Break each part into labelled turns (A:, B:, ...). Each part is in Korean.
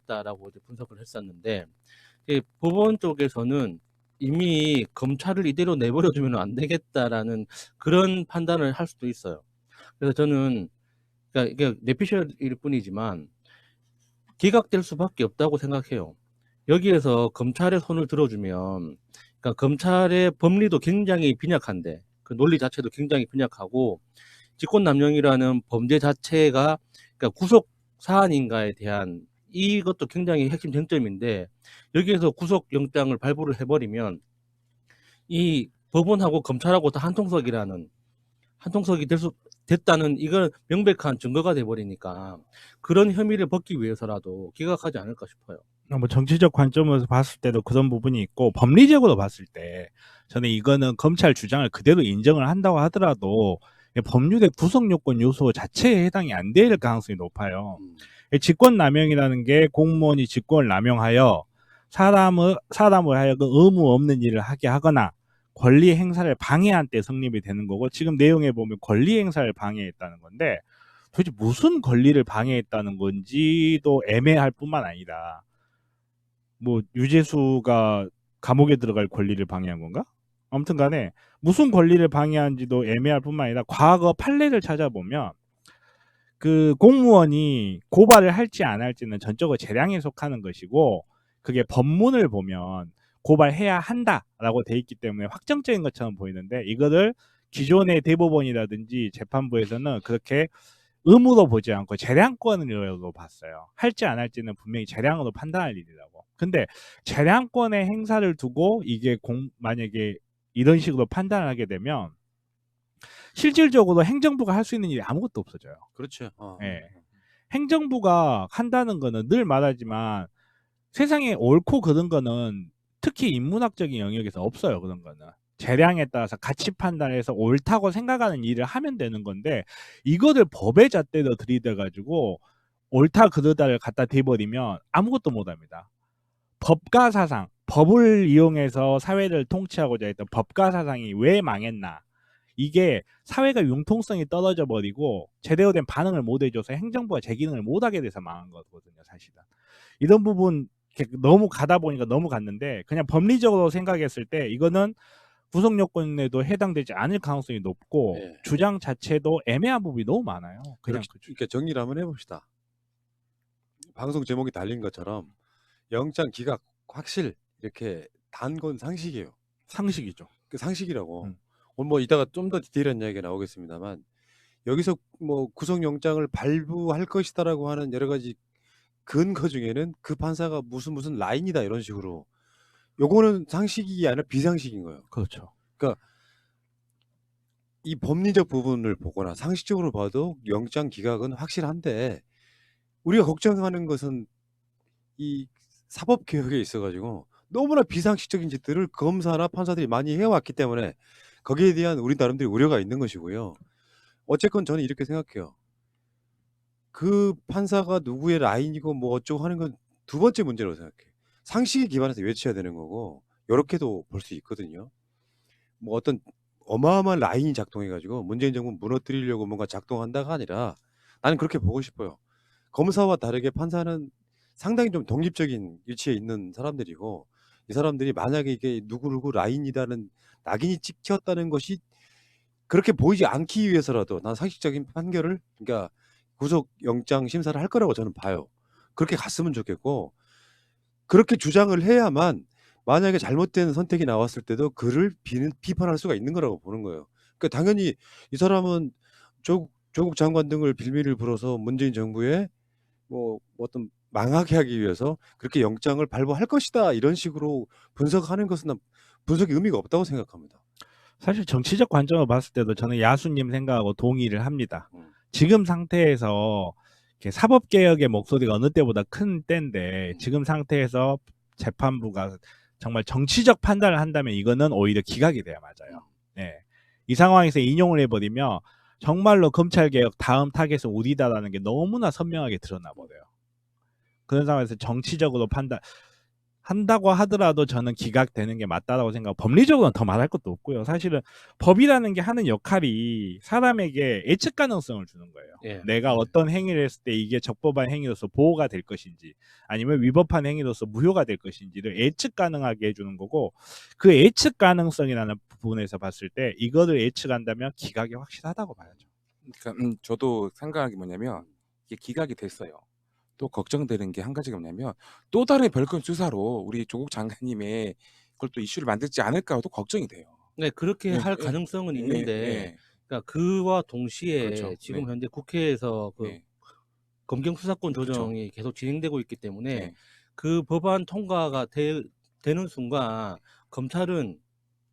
A: 되겠다라고 이제 분석을 했었는데, 법원 쪽에서는 이미 검찰을 이대로 내버려두면 안 되겠다라는 그런 판단을 할 수도 있어요. 그래서 저는, 그러니까 이게 뇌피셜일 뿐이지만 기각될 수밖에 없다고 생각해요. 여기에서 검찰의 손을 들어주면, 그러니까 검찰의 법리도 굉장히 빈약한데, 그 논리 자체도 굉장히 빈약하고, 직권남용이라는 범죄 자체가, 그러니까 구속 사안인가에 대한 이것도 굉장히 핵심 쟁점인데, 여기에서 구속영장을 발부를 해버리면 이 법원하고 검찰하고 다 한통속이 됐다는 이건 명백한 증거가 돼버리니까 그런 혐의를 벗기 위해서라도 기각하지 않을까 싶어요.
B: 뭐 정치적 관점에서 봤을 때도 그런 부분이 있고, 법리적으로 봤을 때 저는 이거는 검찰 주장을 그대로 인정을 한다고 하더라도 법률의 구속 요건 요소 자체에 해당이 안 될 가능성이 높아요. 직권남용이라는 게 공무원이 직권을 남용하여 사람을 하여금 의무 없는 일을 하게 하거나 권리 행사를 방해한 때 성립이 되는 거고, 지금 내용에 보면 권리 행사를 방해했다는 건데 도대체 무슨 권리를 방해했다는 건지도 애매할 뿐만 아니라, 뭐 유재수가 감옥에 들어갈 권리를 방해한 건가? 아무튼 간에 무슨 권리를 방해한지도 애매할 뿐만 아니라 과거 판례를 찾아보면 그 공무원이 고발을 할지 안 할지는 전적으로 재량에 속하는 것이고, 그게 법문을 보면 고발해야 한다라고 돼 있기 때문에 확정적인 것처럼 보이는데, 이거를 기존의 대법원이라든지 재판부에서는 그렇게 의무로 보지 않고 재량권으로 봤어요. 할지 안 할지는 분명히 재량으로 판단할 일이라고. 근데 재량권의 행사를 두고 이게 만약에 이런 식으로 판단을 하게 되면 실질적으로 행정부가 할 수 있는 일이 아무것도 없어져요.
C: 그렇죠.
B: 예. 행정부가 한다는 거는 늘 말하지만 세상에 옳고 그른 거는 특히 인문학적인 영역에서 없어요. 그런 거는 재량에 따라서 가치 판단해서 옳다고 생각하는 일을 하면 되는 건데, 이거를 법의 잣대로 들이대 가지고 옳다 그르다를 갖다 대버리면 아무것도 못합니다. 법가 사상, 법을 이용해서 사회를 통치하고자 했던 법가 사상이 왜 망했나, 이게 사회가 융통성이 떨어져 버리고 제대로 된 반응을 못 해줘서 행정부가 제 기능을 못하게 돼서 망한 거거든요, 사실은. 이런 부분 너무 가다 보니까 너무 갔는데, 그냥 법리적으로 생각했을 때 이거는 구속 요건에도 해당되지 않을 가능성이 높고,
C: 예.
B: 주장 자체도 애매한 부분이 너무 많아요. 그냥
C: 이렇게 정리를 한번 해봅시다. 방송 제목이 달린 것처럼 영장 기각 확실, 이렇게 단 건 상식이에요.
B: 상식이죠.
C: 그 상식이라고. 오늘 뭐 이따가 좀 더 디테일한 이야기가 나오겠습니다만, 여기서 뭐 구속영장을 발부할 것이다라고 하는 여러 가지 근거 중에는 그 판사가 무슨 라인이다 이런 식으로, 요거는 상식이 아니라 비상식인 거예요.
B: 그렇죠.
C: 그러니까 이 법리적 부분을 보거나 상식적으로 봐도 영장 기각은 확실한데, 우리가 걱정하는 것은 이 사법 개혁에 있어 가지고 너무나 비상식적인 짓들을 검사나 판사들이 많이 해왔기 때문에 거기에 대한 우리 나름대로 우려가 있는 것이고요. 어쨌건 저는 이렇게 생각해요. 그 판사가 누구의 라인이고 뭐 어쩌고 하는 건 두 번째 문제라고 생각해요. 상식에 기반해서 외쳐야 되는 거고, 요렇게도 볼 수 있거든요. 뭐 어떤 어마어마한 라인이 작동해 가지고 문재인 정부 무너뜨리려고 뭔가 작동한다가 아니라, 나는 그렇게 보고 싶어요. 검사와 다르게 판사는 상당히 좀 독립적인 위치에 있는 사람들이고, 이 사람들이 만약에 이게 누구누구 라인이라는 낙인이 찍혔다는 것이 그렇게 보이지 않기 위해서라도 난 상식적인 판결을, 그러니까 구속영장 심사를 할 거라고 저는 봐요. 그렇게 갔으면 좋겠고, 그렇게 주장을 해야만 만약에 잘못된 선택이 나왔을 때도 그를 비판할 수가 있는 거라고 보는 거예요. 그러니까 당연히 이 사람은 조국 장관 등을 빌미를 불어서 문재인 정부에 뭐 어떤 망하게 하기 위해서 그렇게 영장을 발부할 것이다, 이런 식으로 분석하는 것은 난 분석의 의미가 없다고 생각합니다.
B: 사실 정치적 관점으로 봤을 때도 저는 야수님 생각하고 동의를 합니다. 지금 상태에서 이렇게 사법개혁의 목소리가 어느 때보다 큰 때인데, 지금 상태에서 재판부가 정말 정치적 판단을 한다면 이거는 오히려 기각이 돼야 맞아요. 네. 이 상황에서 인용을 해버리면 정말로 검찰개혁 다음 타겟은 우리다라는 게 너무나 선명하게 드러나 버려요. 그런 상황에서 정치적으로 판단, 한다고 하더라도 저는 기각되는 게 맞다라고 생각하고 법리적으로는 더 말할 것도 없고요. 사실은 법이라는 게 하는 역할이 사람에게 예측 가능성을 주는 거예요.
A: 예.
B: 내가 어떤 행위를 했을 때 이게 적법한 행위로서 보호가 될 것인지 아니면 위법한 행위로서 무효가 될 것인지를 예측 가능하게 해주는 거고 그 예측 가능성이라는 부분에서 봤을 때 이거를 예측한다면 기각이 확실하다고 봐야죠.
D: 그러니까 저도 생각한 게 뭐냐면 이게 기각이 됐어요. 또 걱정되는 게 한 가지가 뭐냐면 또 다른 별건 수사로 우리 조국 장관님의 그걸 또 이슈를 만들지 않을까도 걱정이 돼요.
A: 네, 그렇게
D: 예,
A: 할
D: 예,
A: 가능성은
D: 예,
A: 있는데,
D: 예.
A: 그러니까 그와 동시에
D: 그렇죠.
A: 지금
D: 네.
A: 현재 국회에서 그
D: 네.
A: 검경 수사권
D: 그렇죠.
A: 조정이 계속 진행되고 있기 때문에
D: 네.
A: 그 법안 통과가 되는 순간 검찰은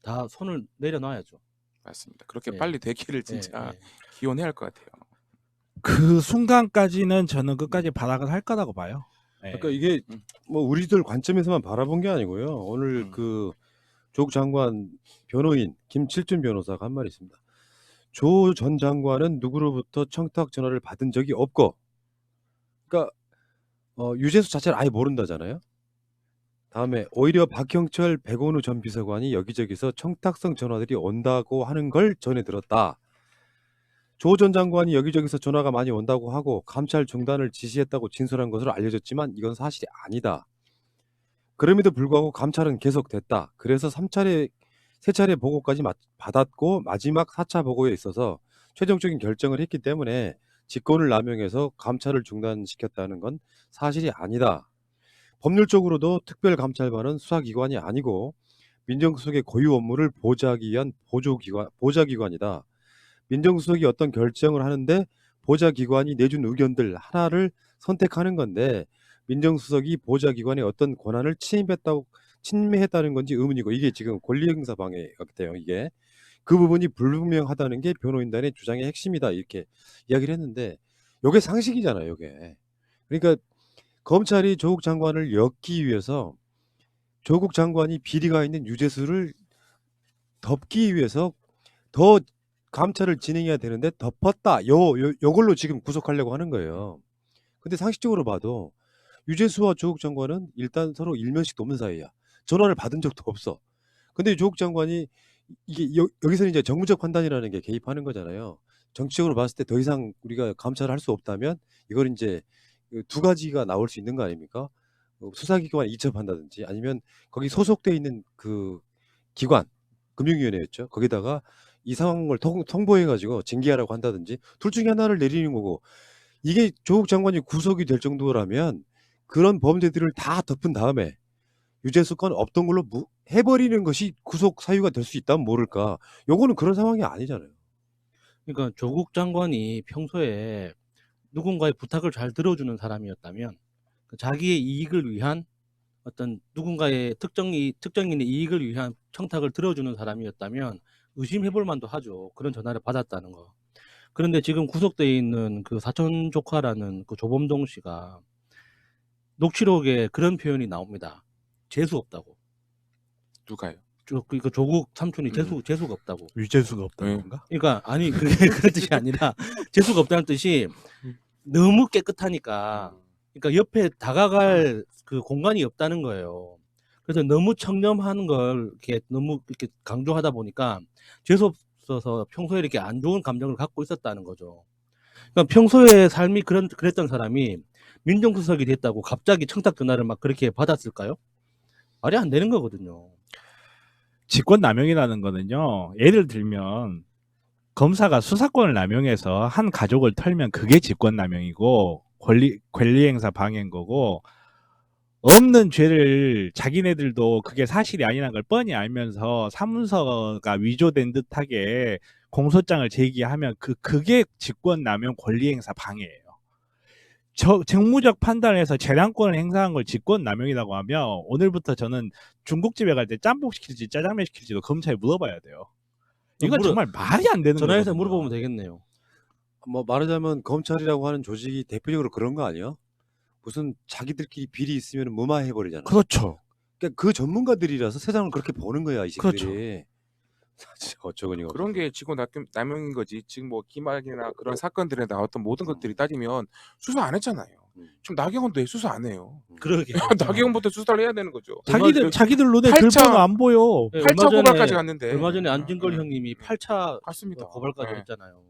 A: 다 손을 내려놔야죠.
D: 맞습니다. 그렇게
A: 예.
D: 빨리 되기를
A: 예,
D: 진짜
A: 예.
D: 기원해야 할 것 같아요.
B: 그 순간까지는 저는 끝까지 발악을 할 거라고 봐요. 예.
C: 그러니까 이게 뭐 우리들 관점에서만 바라본 게 아니고요. 오늘 그 조국 장관 변호인 김칠준 변호사가 한 말이 있습니다. 조 전 장관은 누구로부터 청탁 전화를 받은 적이 없고, 그러니까 유재수 자체를 아예 모른다잖아요. 다음에 오히려 박형철, 백원우 전 비서관이 여기저기서 청탁성 전화들이 온다고 하는 걸 전해 들었다. 조 전 장관이 여기저기서 전화가 많이 온다고 하고 감찰 중단을 지시했다고 진술한 것으로 알려졌지만 이건 사실이 아니다. 그럼에도 불구하고 감찰은 계속됐다. 그래서 3차례 보고까지 받았고 마지막 4차 보고에 있어서 최종적인 결정을 했기 때문에 직권을 남용해서 감찰을 중단시켰다는 건 사실이 아니다. 법률적으로도 특별감찰반은 수사기관이 아니고 민정수석의 고유 업무를 보좌하기 위한 보좌기관이다. 민정수석이 어떤 결정을 하는데 보좌기관이 내준 의견들 하나를 선택하는 건데 민정수석이 보좌기관의 어떤 권한을 침해했다는 건지 의문이고, 이게 지금 권리행사 방해 같아요. 이게 그 부분이 불분명하다는 게 변호인단의 주장의 핵심이다, 이렇게 이야기를 했는데 이게 상식이잖아요. 이게 그러니까 검찰이 조국 장관을 엮기 위해서 조국 장관이 비리가 있는 유재수를 덮기 위해서 더 감찰을 진행해야 되는데 덮었다. 요걸로 지금 구속하려고 하는 거예요. 근데 상식적으로 봐도 유재수와 조국 장관은 일단 서로 일면식도 없는 사이야. 전화를 받은 적도 없어. 근데 조국 장관이 이게 여기서는 이제 정무적 판단이라는 게 개입하는 거잖아요. 정치적으로 봤을 때 더 이상 우리가 감찰을 할 수 없다면 이걸 이제 두 가지가 나올 수 있는 거 아닙니까? 수사기관에 이첩한다든지 아니면 거기 소속돼 있는 그 기관, 금융위원회였죠. 거기다가 이 상황을 통보해가지고 징계하라고 한다든지 둘 중에 하나를 내리는 거고, 이게 조국 장관이 구속이 될 정도라면 그런 범죄들을 다 덮은 다음에 유재수 건 없던 걸로 해버리는 것이 구속 사유가 될 수 있다면 모를까. 요거는 그런 상황이 아니잖아요.
A: 그러니까 조국 장관이 평소에 누군가의 부탁을 잘 들어주는 사람이었다면 자기의 이익을 위한 어떤 누군가의 특정인의 이익을 위한 청탁을 들어주는 사람이었다면 의심해볼 만도 하죠. 그런 전화를 받았다는 거. 그런데 지금 구속되어 있는 그 사촌 조카라는 그 조범동 씨가 녹취록에 그런 표현이 나옵니다. 재수 없다고.
D: 누가요?
A: 그러니까 조국 삼촌이 재수가 없다고.
B: 유재수가 없다는
D: 네.
B: 건가?
A: 그러니까 아니 그게 그런 뜻이 아니라 재수가 없다는 뜻이 너무 깨끗하니까, 그러니까 옆에 다가갈 그 공간이 없다는 거예요. 그래서 너무 청렴한 걸 이렇게 너무 이렇게 강조하다 보니까 재수 없어서 평소에 이렇게 안 좋은 감정을 갖고 있었다는 거죠. 그러니까 평소에 삶이 그랬던 사람이 민정수석이 됐다고 갑자기 청탁 전화를 막 그렇게 받았을까요? 말이 안 되는 거거든요.
B: 직권남용이라는 거는요. 예를 들면 검사가 수사권을 남용해서 한 가족을 털면 그게 직권남용이고 권리행사 방해인 거고, 없는 죄를 자기네들도 그게 사실이 아니라는 걸 뻔히 알면서 사문서가 위조된 듯하게 공소장을 제기하면 그게 직권남용 권리행사 방해예요. 정무적 판단에서 재량권을 행사한 걸 직권남용이라고 하면 오늘부터 저는 중국집에 갈 때 짬뽕 시킬지 짜장면 시킬지도 검찰에 물어봐야 돼요. 이건 정말 말이 안 되는 거예요.
A: 전화해서 물어보면 되겠네요.
C: 뭐 말하자면 검찰이라고 하는 조직이 대표적으로 그런 거 아니에요? 무슨 자기들끼리 비리 있으면 무마해버리잖아요.
B: 그렇죠.
C: 그러니까 그 전문가들이라서 세상을 그렇게 보는 거야, 이 새끼들이.
B: 그렇죠.
C: 진짜 어처구니가
D: 그런
C: 없어서.
D: 게 직권남용인 거지. 지금 뭐 김학이나 그런 사건들에 나왔던 모든 것들이 따지면 수사 안 했잖아요. 지금 나경원도 왜 수사 안 해요?
A: 그러게요.
D: 나경원부터 수사를 해야 되는 거죠.
B: 자기들 눈에
D: 팔차-
B: 들보는 안 보여.
A: 네,
D: 8차 고발까지 갔는데.
A: 얼마 전에 안진걸 형님이 8차
D: 갔습니다.
A: 고발까지
D: 네.
A: 했잖아요.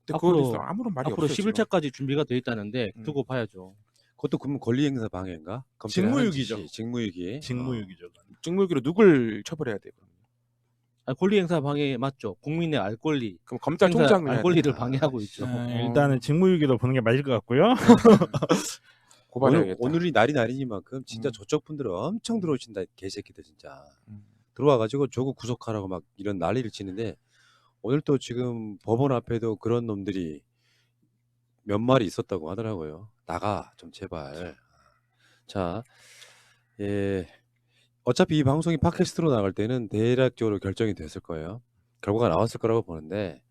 D: 근데 그거에
A: 앞으로-
D: 대해서 아무런 말이
A: 앞으로
D: 없어요. 지금.
A: 11차까지 준비가 돼 있다는데 두고 봐야죠.
C: 그것도 그러면 권리행사 방해인가? 검찰이
B: 직무유기죠.
C: 하는 짓이 직무유기.
B: 직무유기죠.
D: 직무유기로 누굴 처벌해야 돼요?
A: 권리행사 방해 맞죠? 국민의 알 권리,
D: 그럼 검찰총장을
A: 알
D: 해야
A: 권리를
D: 돼요.
A: 방해하고 있죠.
B: 일단은 직무유기로 보는 게 맞을 것 같고요.
D: 고발해야겠다.
C: 오늘이 날이니만큼 진짜 저쪽 분들은 엄청 들어오신다 개새끼들 진짜. 들어와가지고 조국 구속하라고 막 이런 난리를 치는데 오늘 또 지금 법원 앞에도 그런 놈들이 몇 마리 있었다고 하더라고요. 나가 좀 제발. 자, 어차피 이 방송이 팟캐스트로 나갈 때는 대략적으로 결정이 됐을 거예요. 결과가 나왔을 거라고 보는데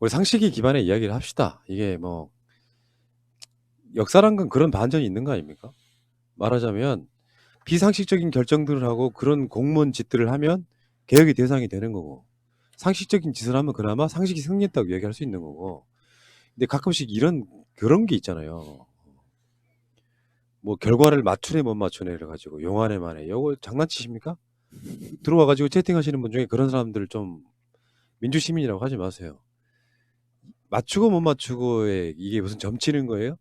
C: 우리 상식이 기반의 이야기를 합시다. 이게 뭐 역사란 건 그런 반전이 있는 거 아닙니까? 말하자면 비상식적인 결정들을 하고 그런 공무원 짓들을 하면 개혁의 대상이 되는 거고 상식적인 짓을 하면 그나마 상식이 승리했다고 얘기할 수 있는 거고 근데 가끔씩 그런 게 있잖아요. 뭐 결과를 맞추네 못 맞추네 이래가지고 용하네 마네 이거 장난치십니까? 들어와가지고 채팅하시는 분 중에 그런 사람들 좀 민주시민이라고 하지 마세요. 맞추고 못 맞추고에 이게 무슨 점치는 거예요?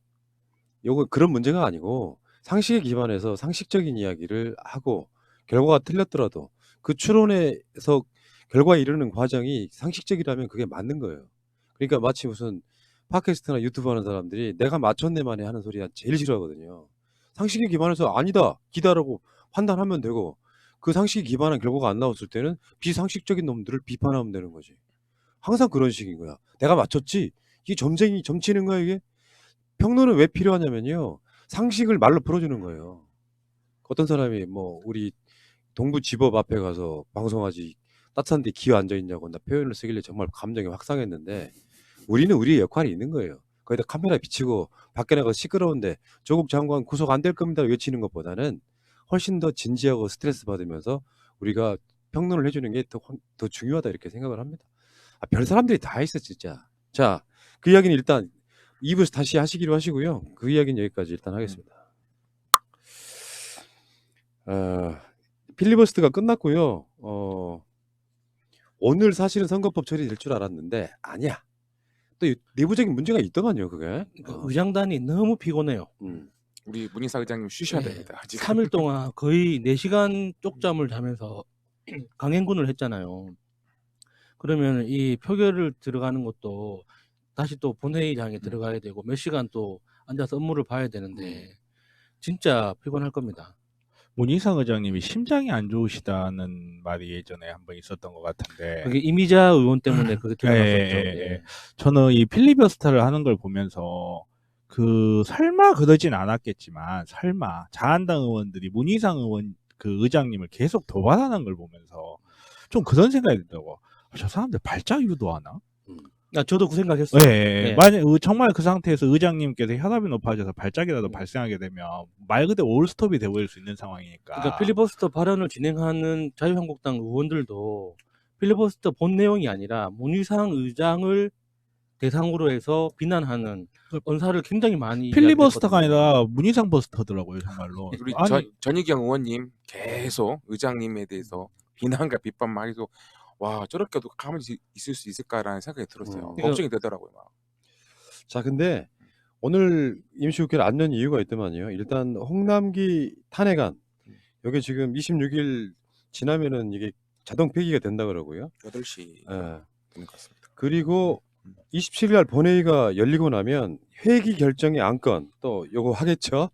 C: 요거 그런 문제가 아니고 상식에 기반해서 상식적인 이야기를 하고 결과가 틀렸더라도 그 추론에서 결과에 이르는 과정이 상식적이라면 그게 맞는 거예요. 그러니까 마치 무슨 팟캐스트나 유튜브 하는 사람들이 내가 맞췄네만에 하는 소리 제일 싫어하거든요. 상식에 기반해서 아니다 기다라고 판단하면 되고 그 상식에 기반한 결과가 안 나왔을 때는 비상식적인 놈들을 비판하면 되는 거지. 항상 그런 식인 거야. 내가 맞췄지? 이게 점치는 거야 이게? 평론은 왜 필요하냐면요. 상식을 말로 풀어주는 거예요. 어떤 사람이 뭐 우리 동부 지법 앞에 가서 방송하지 따뜻한 데 기어 앉아 있냐고 나 표현을 쓰길래 정말 감정이 확 상했는데 우리는 우리의 역할이 있는 거예요. 거기다 카메라 비치고 밖에 나가서 시끄러운데 조국 장관 구속 안 될 겁니다 외치는 것보다는 훨씬 더 진지하고 스트레스 받으면서 우리가 평론을 해주는 게 더 중요하다 이렇게 생각을 합니다. 별 사람들이 다 있어 진짜. 자, 그 이야기는 일단 2부에서 다시 하시기로 하시고요. 그 이야기는 여기까지 일단 하겠습니다. 필리버스터가 끝났고요. 오늘 사실은 선거법 처리될 줄 알았는데 아니야. 또 내부적인 문제가 있더만요. 그게.
A: 의장단이 너무 피곤해요.
D: 우리 문희사 의장님 쉬셔야
A: 네.
D: 됩니다. 지금.
A: 3일 동안 거의 4시간 쪽잠을 자면서 강행군을 했잖아요. 그러면 이 표결을 들어가는 것도 다시 또 본회의장에 들어가야 되고 몇 시간 또 앉아서 업무를 봐야 되는데 진짜 피곤할 겁니다.
B: 문희상 의장님이 심장이 안 좋으시다는 말이 예전에 한번 있었던 것 같은데
A: 그게 이미자 의원 때문에 그게 드러났었죠.
B: 예. 저는 이 필리버스터를 하는 걸 보면서 설마 그러진 않았겠지만 설마 자한당 의원들이 문희상 의원 그 의장님을 계속 도발하는 걸 보면서 좀 그런 생각이 들더라고. 저 사람들 발작 유도하나?
A: 저도 그 생각했어요. 네.
B: 만약 정말 그 상태에서 의장님께서 혈압이 높아져서 발작이라도 발생하게 되면 말 그대로 올스톱이 되어버릴 수 있는 상황이니까.
A: 그러니까 필리버스터 발언을 진행하는 자유한국당 의원들도 필리버스터 본 내용이 아니라 문희상 의장을 대상으로 해서 비난하는 언사를 굉장히 많이
B: 필리버스터가
A: 이야기했거든요.
B: 아니라 문희상 버스터더라고요 정말로.
D: 우리
B: 아니,
D: 전희경 의원님 계속 의장님에 대해서 비난과 비판만 해서 와 저렇게도 가만히 있을 수 있을까라는 생각이 들었어요. 걱정이 되더라고요. 막.
C: 자, 근데 오늘 임시국회를 안 연 이유가 있더만요. 일단 홍남기 탄핵안 여기 지금 26일 지나면은 이게 자동 폐기가 된다 그러고요.
D: 8시
C: 예.
D: 되는 것 같습니다.
C: 그리고 27일 날 본회의가 열리고 나면 회기 결정의 안건 또 요거 하겠죠.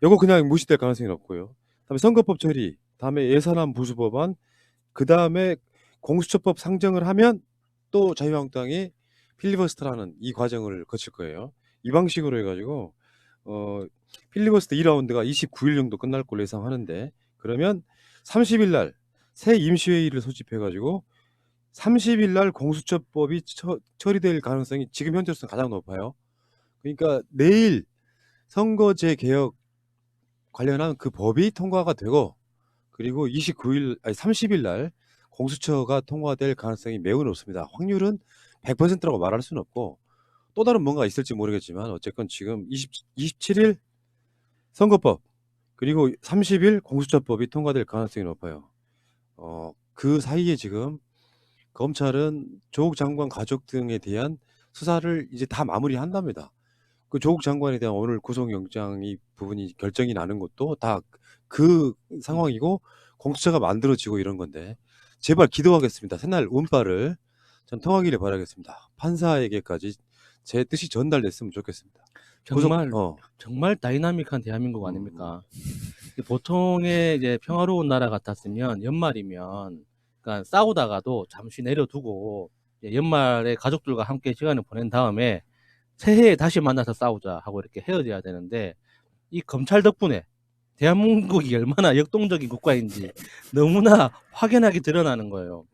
C: 요거 그냥 무시될 가능성이 높고요. 다음에 선거법 처리, 다음에 예산안 보수 법안, 그 다음에 공수처법 상정을 하면 또 자유한국당이 필리버스터라는 이 과정을 거칠 거예요. 이 방식으로 해가지고 필리버스터 2라운드가 29일 정도 끝날 걸로 예상하는데 그러면 30일 날 새 임시회의를 소집해가지고 30일 날 공수처법이 처리될 가능성이 지금 현재로서는 가장 높아요. 그러니까 내일 선거제 개혁 관련한 그 법이 통과가 되고 그리고 30일 날 공수처가 통과될 가능성이 매우 높습니다. 확률은 100%라고 말할 수는 없고 또 다른 뭔가 있을지 모르겠지만 어쨌건 지금 27일 선거법 그리고 30일 공수처법이 통과될 가능성이 높아요. 그 사이에 지금 검찰은 조국 장관 가족 등에 대한 수사를 이제 다 마무리한답니다. 그 조국 장관에 대한 오늘 구속영장이 부분이 결정이 나는 것도 다 그 상황이고 공수처가 만들어지고 이런 건데 제발 기도하겠습니다. 새날 운빨을 전 통하기를 바라겠습니다. 판사에게까지 제 뜻이 전달됐으면 좋겠습니다.
A: 정말
C: 어,
A: 정말 다이나믹한 대한민국
C: 음,
A: 아닙니까? 보통의 이제 평화로운 나라 같았으면 연말이면 그러니까 싸우다가도 잠시 내려두고 이제 연말에 가족들과 함께 시간을 보낸 다음에 새해에 다시 만나서 싸우자 하고 이렇게 헤어져야 되는데 이 검찰 덕분에 대한민국이 얼마나 역동적인 국가인지 너무나 확연하게 드러나는 거예요.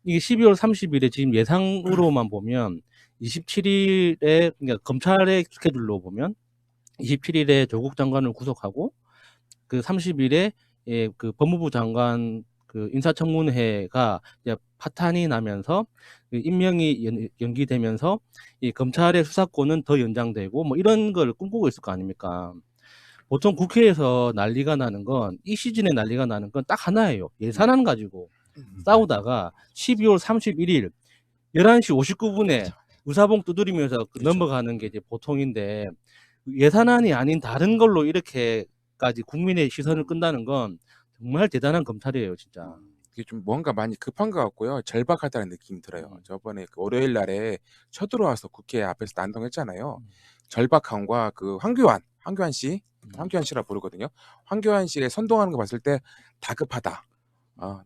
A: 이게 12월 30일에 지금 예상으로만 보면 27일에 그러니까 검찰의 스케줄로 보면 27일에 조국 장관을 구속하고 그 30일에 예, 그 법무부 장관 그 인사청문회가 이제 파탄이 나면서 그 임명이 연기되면서 이 검찰의 수사권은 더 연장되고 뭐 이런 걸 꿈꾸고 있을 거 아닙니까? 보통 국회에서 난리가 나는 건 이 시즌에 난리가 나는 건 딱 하나예요. 예산안 가지고 싸우다가 12월 31일 11시 59분에 의사봉 두드리면서 넘어가는 게 이제 보통인데 예산안이 아닌 다른 걸로 이렇게까지 국민의 시선을 끈다는 건 정말 대단한 검찰이에요, 진짜.
D: 이게 좀 뭔가 많이 급한 것 같고요. 절박하다는 느낌이 들어요. 저번에 그 월요일 날에 쳐들어와서 국회 앞에서 난동했잖아요. 절박함과 그 황교안 씨라 부르거든요. 황교안 씨의 선동하는 거 봤을 때 다급하다.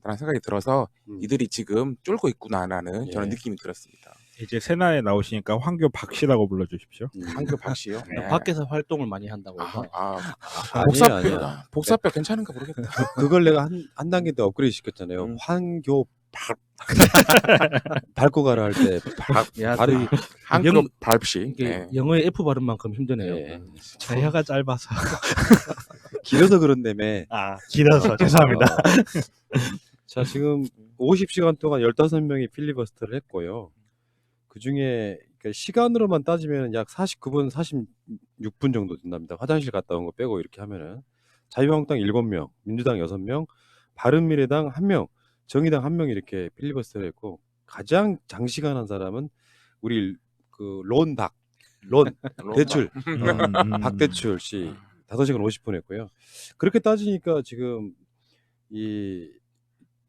D: 라는 생각이 들어서 이들이 지금 쫄고 있구나라는 저는
C: 예.
D: 느낌이 들었습니다.
B: 이제 새날에 나오시니까 황교 박씨라고 불러주십시오.
D: 황교 박 씨요. 네.
A: 밖에서 활동을 많이 한다고 해서
C: 아니야.
D: 복사뼈 괜찮은가 모르겠다.
C: 그걸 내가 한 단계 더 업그레이드 시켰잖아요. 황교 밟고 가라 할 때
A: 야,
C: 발음이
D: 황교
A: 영-
D: 밟씨.
A: 이게
D: 네.
A: 영어의 F 발음만큼 힘드네요.
C: 예.
B: 자혀가 짧아서.
C: 길어서 그런다며.
B: 길어서 죄송합니다.
C: 자, 지금 50시간 동안 15명이 필리버스터를 했고요. 그 중에 시간으로만 따지면 약 49분, 46분 정도 된답니다. 화장실 갔다 온 거 빼고 이렇게 하면은. 자유한국당 7명, 민주당 6명, 바른미래당 1명, 정의당 1명 이렇게 필리버스터를 했고 가장 장시간 한 사람은 우리 그 론 대출 박대출 씨 5시간 50분 했고요. 그렇게 따지니까 지금 이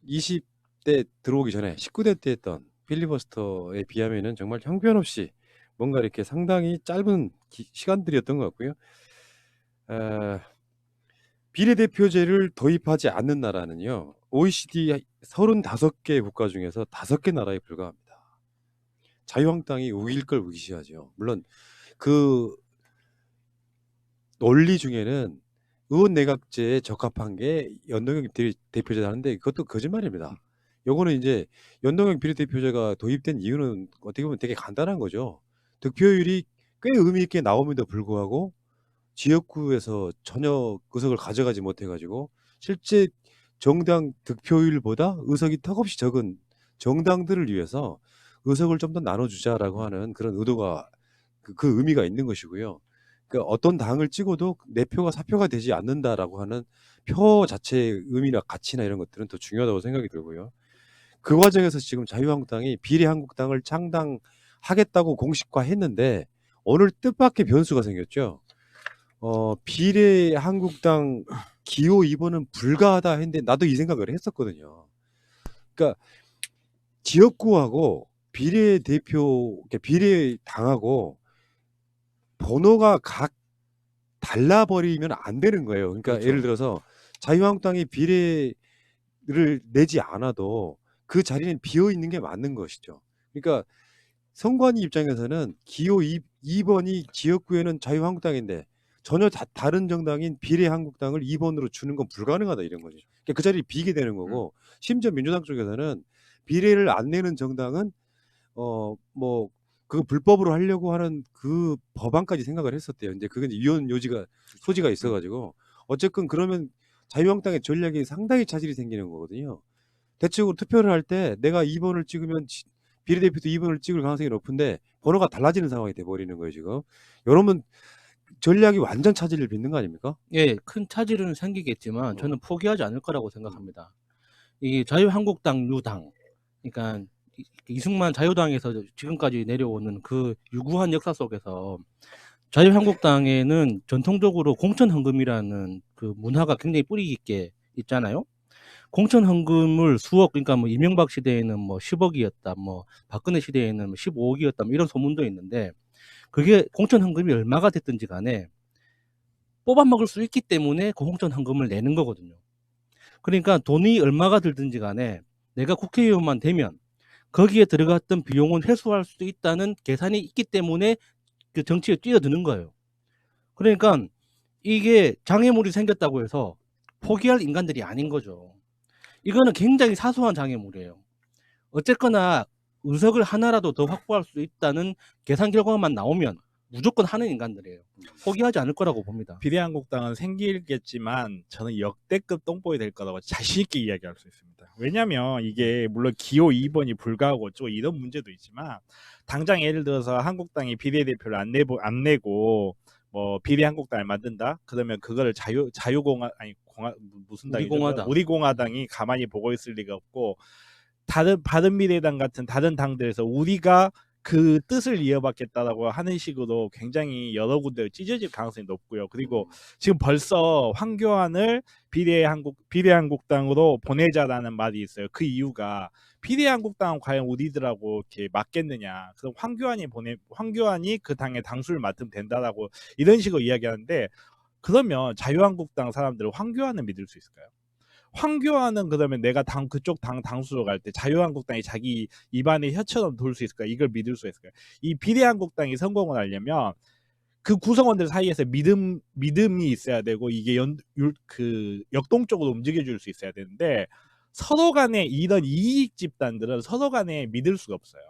C: 20대 들어오기 전에 19대 때 했던 필리버스터에 비하면은 정말 형편없이 뭔가 이렇게 상당히 짧은 시간들이었던 것 같고요. 비례대표제를 도입하지 않는 나라는요. OECD 35개 국가 중에서 5개 나라에 불과합니다. 자유한국당이 우길 걸 의지하죠. 물론 그 논리 중에는 의원 내각제에 적합한 게 연동형 비례대표제다 하는데 그것도 거짓말입니다. 요거는 이제 연동형 비례대표제가 도입된 이유는 어떻게 보면 되게 간단한 거죠. 득표율이 꽤 의미 있게 나옴에도 불구하고 지역구에서 전혀 의석을 가져가지 못해가지고 실제 정당 득표율보다 의석이 턱없이 적은 정당들을 위해서 의석을 좀 더 나눠주자라고 하는 그런 의도가 그 의미가 있는 것이고요. 그러니까 어떤 당을 찍어도 내 표가 사표가 되지 않는다라고 하는 표 자체의 의미나 가치나 이런 것들은 더 중요하다고 생각이 들고요. 그 과정에서 지금 자유한국당이 비례한국당을 창당하겠다고 공식화했는데 오늘 뜻밖의 변수가 생겼죠. 비례한국당 기호 2번은 불가하다 했는데 나도 이 생각을 했었거든요. 그러니까 지역구하고 비례당하고 번호가 각 달라버리면 안 되는 거예요. 그러니까
D: 그렇죠.
C: 예를 들어서 자유한국당이 비례를 내지 않아도 그 자리는 비어 있는 게 맞는 것이죠. 그러니까 선관위 입장에서는 기호 2번이 지역구에는 자유한국당인데 전혀 다른 정당인 비례한국당을 2번으로 주는 건 불가능하다 이런 거죠. 그러니까 그 자리를 비게 되는 거고 심지어 민주당 쪽에서는 비례를 안 내는 정당은 뭐 그거 불법으로 하려고 하는 그 법안까지 생각을 했었대요. 이제 그건 위헌 소지가 있어가지고 어쨌건 그러면 자유한국당의 전략이 상당히 차질이 생기는 거거든요. 대체적으로 투표를 할 때 내가 2번을 찍으면 비례대표도 2번을 찍을 가능성이 높은데 번호가 달라지는 상황이 돼 버리는 거예요, 지금. 여러분 전략이 완전 차질을 빚는 거 아닙니까?
A: 예, 큰 차질은 생기겠지만
C: 어.
A: 저는 포기하지 않을 거라고 생각합니다. 이 자유한국당 유당, 그러니까 이승만 자유당에서 지금까지 내려오는 그 유구한 역사 속에서 자유한국당에는 전통적으로 공천헌금이라는 그 문화가 굉장히 뿌리 깊게 있잖아요. 공천헌금을 수억, 그러니까 뭐 이명박 시대에는 뭐 10억이었다, 뭐 박근혜 시대에는 뭐 15억이었다, 뭐 이런 소문도 있는데 그게 공천헌금이 얼마가 됐든지 간에 뽑아먹을 수 있기 때문에 그 공천헌금을 내는 거거든요. 그러니까 돈이 얼마가 들든지 간에 내가 국회의원만 되면 거기에 들어갔던 비용은 회수할 수 있다는 계산이 있기 때문에 그 정치에 뛰어드는 거예요. 그러니까 이게 장애물이 생겼다고 해서 포기할 인간들이 아닌 거죠. 이거는 굉장히 사소한 장애물이에요. 어쨌거나 의석을 하나라도 더 확보할 수 있다는 계산 결과만 나오면 무조건 하는 인간들이에요. 포기하지 않을 거라고 봅니다.
B: 비례한국당은 생기겠지만 저는 역대급 똥보이 될 거라고 자신 있게 이야기할 수 있습니다. 왜냐면 이게 물론 기호 2번이 불가하고 좀 이런 문제도 있지만 당장 예를 들어서 한국당이 비례대표를 안 내고 뭐 비례한국당을 만든다. 그러면 그거를 자유공화 아니 무슨 당이죠?
A: 우리공화당.
B: 우리공화당이 가만히 보고 있을 리가 없고 바른미래당 같은 다른 당들에서 우리가 그 뜻을 이어받겠다라고 하는 식으로 굉장히 여러 군데 찢어질 가능성이 높고요. 그리고 지금 벌써 황교안을 비례한국당으로 보내자라는 말이 있어요. 그 이유가 비례한국당은 과연 우리들하고 이렇게 맞겠느냐. 그럼 황교안이 그 당의 당수를 맡으면 된다라고 이런 식으로 이야기하는데 그러면 자유한국당 사람들은 황교안을 믿을 수 있을까요? 황교안은 그러면 내가 그쪽 당수로 갈 때 자유한국당이 자기 입안에 혀처럼 돌 수 있을까? 이걸 믿을 수 있을까? 이 비례한국당이 성공을 하려면 그 구성원들 사이에서 믿음이 있어야 되고 이게 그 역동적으로 움직여줄 수 있어야 되는데 서로 간에 이런 이익 집단들은 서로 간에 믿을 수가 없어요.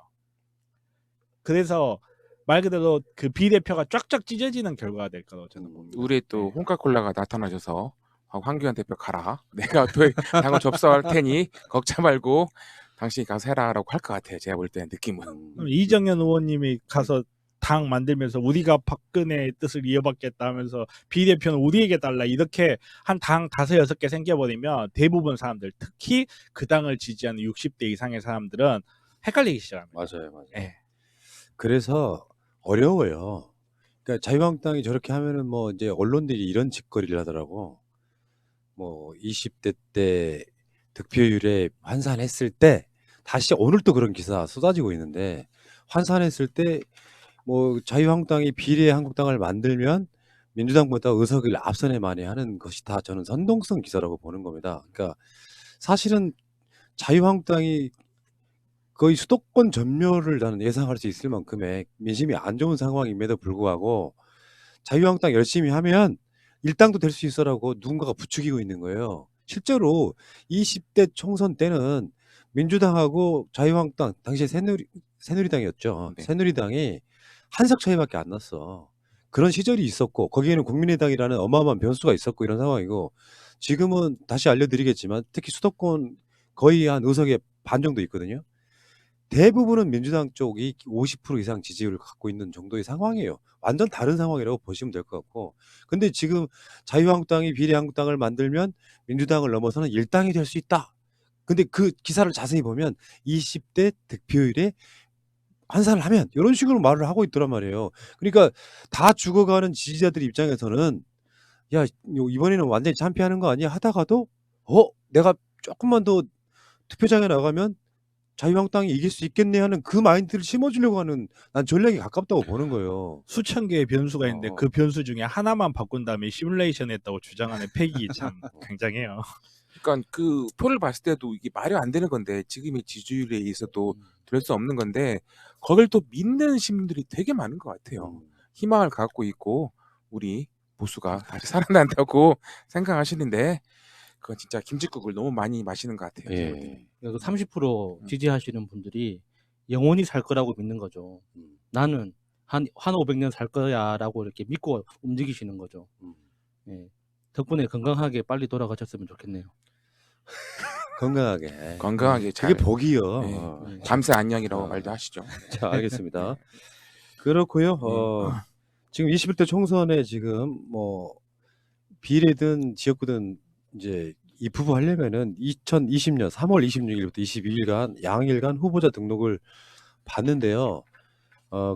B: 그래서 말 그대로 그 비례표가 쫙쫙 찢어지는 결과가 될 거라고 저는 봅니다.
D: 우리 또 홍카콜라가 나타나셔서 황교안 대표 가라. 내가 또 당을 접수할 테니 걱정 말고 당신이 가서 해라라고 할 것 같아요. 제가 볼 때는 느낌은.
B: 그럼 이정현 의원님이 가서 당 만들면서 우리가 박근혜의 뜻을 이어받겠다 하면서 비대표는 우리에게 달라 이렇게 한 당 5-6개 생겨버리면 대부분 사람들 특히 그 당을 지지하는 60대 이상의 사람들은 헷갈리기 시작합니다.
C: 맞아요.
B: 예.
C: 그래서 어려워요. 그러니까 자유한국당이 저렇게 하면은 뭐 이제 언론들이 이런 짓거리를 하더라고. 뭐 20대 때 득표율에 환산했을 때 다시 오늘 또 그런 기사 쏟아지고 있는데 환산했을 때 뭐 자유한국당이 비례한국당을 만들면 민주당보다 의석을 앞선에 많이 하는 것이 다 저는 선동성 기사라고 보는 겁니다. 그러니까 사실은 자유한국당이 거의 수도권 전멸을 나는 예상할 수 있을 만큼의 민심이 안 좋은 상황임에도 불구하고 자유한국당 열심히 하면 일당도 될 수 있어라고 누군가가 부추기고 있는 거예요. 실제로 20대 총선 때는 민주당하고 자유한국당 당시에 새누리당이었죠.
D: 네.
C: 새누리당이 한 석 차이밖에 안 났어. 그런 시절이 있었고 거기에는 국민의당이라는 어마어마한 변수가 있었고 이런 상황이고 지금은 다시 알려드리겠지만 특히 수도권 거의 한 의석의 반 정도 있거든요. 대부분은 민주당 쪽이 50% 이상 지지율을 갖고 있는 정도의 상황이에요. 완전 다른 상황이라고 보시면 될 것 같고. 근데 지금 자유한국당이 비례한국당을 만들면 민주당을 넘어서는 일당이 될 수 있다. 근데 그 기사를 자세히 보면 20대 득표율에 환산을 하면 이런 식으로 말을 하고 있더란 말이에요. 그러니까 다 죽어가는 지지자들 입장에서는 야 이번에는 완전히 참패하는 거 아니야 하다가도 내가 조금만 더 투표장에 나가면 자유한국당이 이길 수 있겠네 하는 그 마인드를 심어주려고 하는 난 전략이 가깝다고 보는 거예요.
B: 수천 개의 변수가 있는데
C: 어.
B: 그 변수 중에 하나만 바꾼 다음에 시뮬레이션 했다고 주장하는 팩이 참 굉장해요.
D: 그러니까 그 표를 봤을 때도 이게 말이 안 되는 건데 지금의 지지율에 있어도 될 수 없는 건데 거길 또 믿는 시민들이 되게 많은 것 같아요. 희망을 갖고 있고 우리 보수가 다시 살아난다고 생각하시는데 그건 진짜 김칫국을 너무 많이 마시는 것 같아요. 제가 볼 때는.
C: 예.
A: 그래서 30% 지지하시는 분들이 영원히 살 거라고 믿는 거죠. 나는 한 500년 살 거야라고 이렇게 믿고 움직이시는 거죠. 예. 덕분에 건강하게 빨리 돌아가셨으면 좋겠네요.
C: 건강하게.
D: 건강하게
C: 그게
D: 잘
C: 복이요.
D: 예. 밤새 안녕이라고
C: 어.
D: 말도 하시죠.
C: 자, 알겠습니다. 그렇고요. 지금 21대 총선에 지금 뭐 비례든 지역구든 이제 입후보하려면은 2020년 3월 26일부터 22일간 양일간 후보자 등록을 받는데요.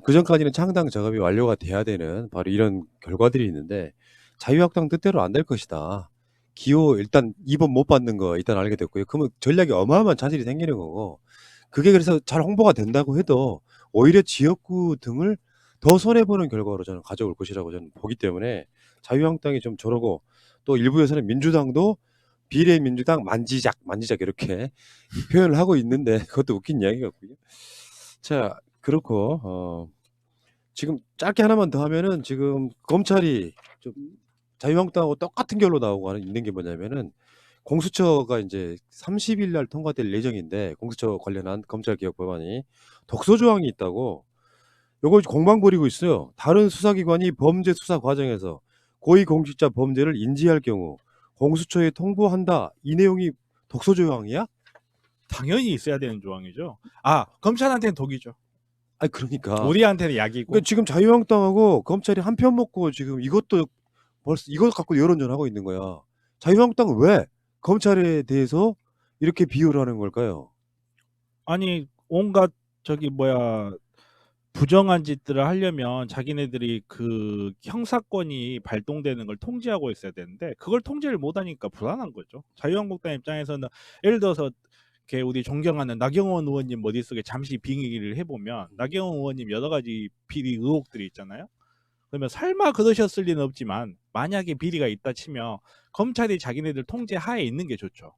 C: 그 전까지는 창당 작업이 완료가 돼야 되는 바로 이런 결과들이 있는데 자유한국당 뜻대로 안 될 것이다. 기호 일단 2번 못 받는 거 일단 알게 됐고요. 그러면 전략이 어마어마한 차질이 생기는 거고 그게 그래서 잘 홍보가 된다고 해도 오히려 지역구 등을 더 손해보는 결과로 저는 가져올 것이라고 저는 보기 때문에 자유한국당이 좀 저러고 또 일부에서는 민주당도 비례민주당 만지작 이렇게 표현을 하고 있는데 그것도 웃긴 이야기 같고요. 자, 그렇고 지금 짧게 하나만 더 하면은 지금 검찰이 좀 자유한국당하고 똑같은 결로 나오고 있는 게 뭐냐면은 공수처가 이제 30일 날 통과될 예정인데 공수처 관련한 검찰개혁 법안이 독소 조항이 있다고 요거 공방 부리고 있어요. 다른 수사기관이 범죄 수사 과정에서 고위공직자 범죄를 인지할 경우 공수처에 통보한다. 이 내용이 독소 조항이야?
B: 당연히 있어야 되는 조항이죠. 검찰한테는 독이죠.
C: 아니 그러니까.
B: 우리한테는 약이고.
C: 그러니까 지금 자유한국당하고 검찰이 한편 먹고 지금 이것도 벌써 이것 갖고 여론전 하고 있는 거야. 자유한국당은 왜 검찰에 대해서 이렇게 비유를 하는 걸까요?
B: 아니 온갖 부정한 짓들을 하려면 자기네들이 그 형사권이 발동되는 걸 통제하고 있어야 되는데 그걸 통제를 못하니까 불안한 거죠. 자유한국당 입장에서는 예를 들어서 이렇게 우리 존경하는 나경원 의원님 머릿속에 잠시 빙의를 해보면 나경원 의원님 여러 가지 비리 의혹들이 있잖아요. 그러면 설마 그러셨을 리는 없지만 만약에 비리가 있다 치면 검찰이 자기네들 통제 하에 있는 게 좋죠.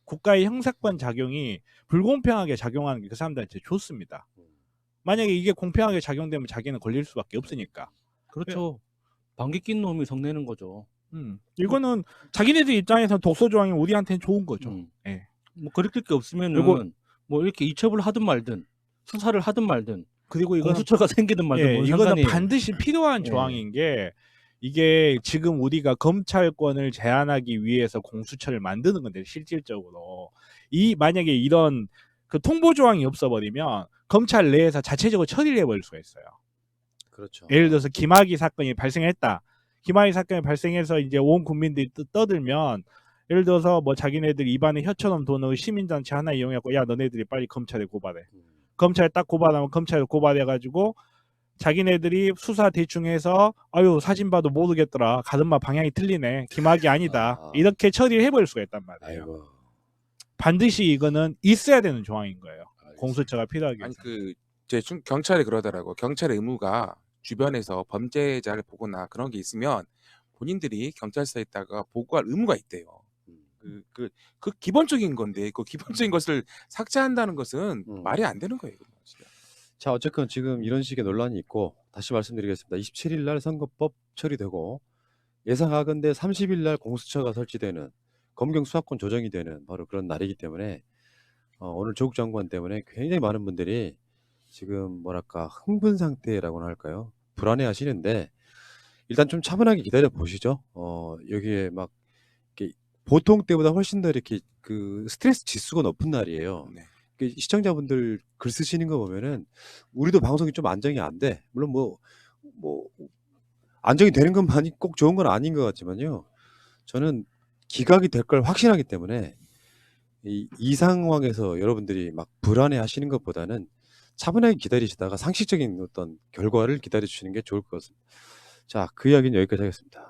B: 국가의 형사권 작용이 불공평하게 작용하는 게 그 사람들한테 좋습니다. 만약에 이게 공평하게 작용되면 자기는 걸릴 수밖에 없으니까.
A: 그렇죠. 방귀 낀 놈이 성내는 거죠.
B: 이거는 자기네들 입장에서는 독소 조항이 우리한테는 좋은 거죠. 예.
A: 뭐 그릴 게 없으면은 뭐 이렇게 이첩을 하든 말든 수사를 하든 말든
B: 그리고 이거는
A: 공수처가 생기든 말든 뭔
B: 이거는
A: 상관이에요.
B: 반드시 필요한
A: 예.
B: 조항인 게 이게 지금 우리가 검찰권을 제한하기 위해서 공수처를 만드는 건데 실질적으로 만약에 이런 그 통보 조항이 없어버리면 검찰 내에서 자체적으로 처리를 해버릴 수가 있어요.
C: 그렇죠.
B: 예를 들어서 김학의 사건이 발생했다. 김학의 사건이 발생해서 이제 온 국민들이 떠들면 예를 들어서 뭐 자기네들 입안에 혀처럼 도는 시민단체 하나 이용해갖고 야 너네들이 빨리 검찰에 고발해. 검찰에 딱 고발하면 검찰에 고발해가지고 자기네들이 수사 대충 해서 아유 사진 봐도 모르겠더라. 가든마 방향이 틀리네. 김학의 아니다. 이렇게 처리를 해버릴 수가 있단 말이에요.
C: 아이고.
B: 반드시 이거는 있어야 되는 조항인 거예요. 공수처가 필요하기
D: 아니
B: 위해서.
D: 경찰이 그러더라고. 경찰의 의무가 주변에서 범죄자를 보거나 그런 게 있으면 본인들이 경찰서에 있다가 보고할 의무가 있대요. 그 기본적인 건데 그 기본적인 것을 삭제한다는 것은 말이 안 되는 거예요. 진짜.
C: 자, 어쨌건 지금 이런 식의 논란이 있고 다시 말씀드리겠습니다. 27일 날 선거법 처리되고 예상하건대 30일 날 공수처가 설치되는 검경 수사권 조정이 되는 바로 그런 날이기 때문에 오늘 조국 장관 때문에 굉장히 많은 분들이 지금 뭐랄까 흥분 상태라고나 할까요? 불안해 하시는데 일단 좀 차분하게 기다려 보시죠. 여기에 막 이렇게 보통 때보다 훨씬 더 이렇게 그 스트레스 지수가 높은 날이에요.
D: 네.
C: 시청자분들 글 쓰시는 거 보면은 우리도 방송이 좀 안정이 안 돼. 물론 뭐 안정이 되는 것만이 꼭 좋은 건 아닌 것 같지만요. 저는 기각이 될 걸 확신하기 때문에 이 상황에서 여러분들이 막 불안해 하시는 것보다는 차분하게 기다리시다가 상식적인 어떤 결과를 기다려 주시는 게 좋을 것 같습니다. 자, 그 이야기는 여기까지 하겠습니다.